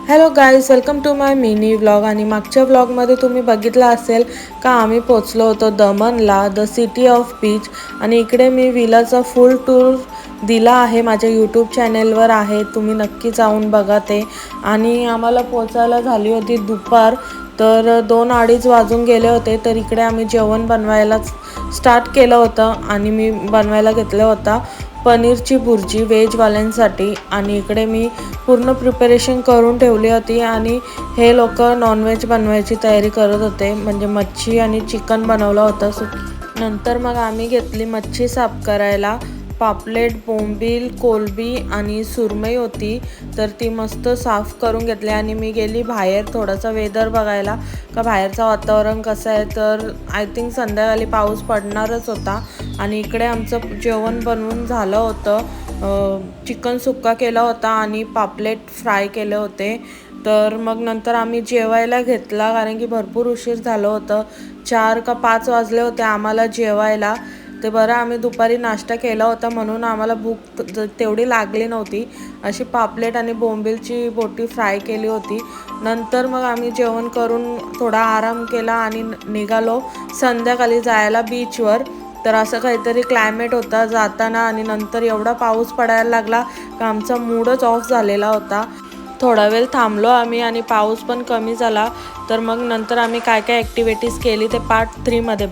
Hello guys, welcome to my mini vlog. आणि मागच्या व्लॉगमध्ये तुम्ही बघितलं असेल का आम्ही पोचलो होतो दमनला, द सिटी ऑफ बीच. आणि इकडे मी विलाचा फुल टूर दिला आहे, माझ्या यूट्यूब चॅनेलवर आहे, तुम्ही नक्की जाऊन बघा ते. आणि आम्हाला पोचायला झाली होती दुपार, तर 2-2:30 वाजून गेले होते. तर इकडे आम्ही जेवण बनवायला स्टार्ट केलं होतं आणि मी बनवायला घेतलं होता पनीरची भुर्जी व्हेजवाल्यांसाठी. आणि इकडे मी पूर्ण प्रिपरेशन करून ठेवली होती आणि हे लोक नॉनव्हेज बनवायची तयारी करत होते, म्हणजे मच्छी आणि चिकन बनवलं होतं. नंतर मग आम्ही घेतली मच्छी साफ करायला. पापलेट, बोंबील, कोलंबी आणि सुरमई होती, तर ती मस्त साफ करून घेतली. आणि मी गेली बाहेर थोडासा वेदर बघायला का बाहेरचं वातावरण कसं आहे. तर आय थिंक संध्याकाळी पाऊस पडणारच होता. आणि इकडे आमचं जेवण बनवून झालं होतं. चिकन सुक्का केला होता आणि पापलेट फ्राय केले होते. तर मग नंतर आम्ही जेवायला घेतला, कारण की भरपूर उशीर झालं होतं. 4 का 5 वाजले होते आम्हाला जेवायला. ते बरं आम्ही दुपारी नाश्ता केला होता म्हणून आम्हाला भूक तेवढी लागली नव्हती. अशी पापलेट आणि बोंबीलची बोटी फ्राय केली होती. नंतर मग आम्ही जेवण करून थोडा आराम केला आणि निघालो संध्याकाळी जायला बीचवर. तर असं काहीतरी क्लायमेट होता जाताना, आणि नंतर एवढा पाऊस पडायला लागला का आमचा मूडच ऑफ झालेला होता. थोडा वेळ थांबलो आम्ही आणि पाऊस पण कमी झाला. तर मग नंतर आम्ही काय काय ॲक्टिव्हिटीज केली ते पार्ट 3 मध्ये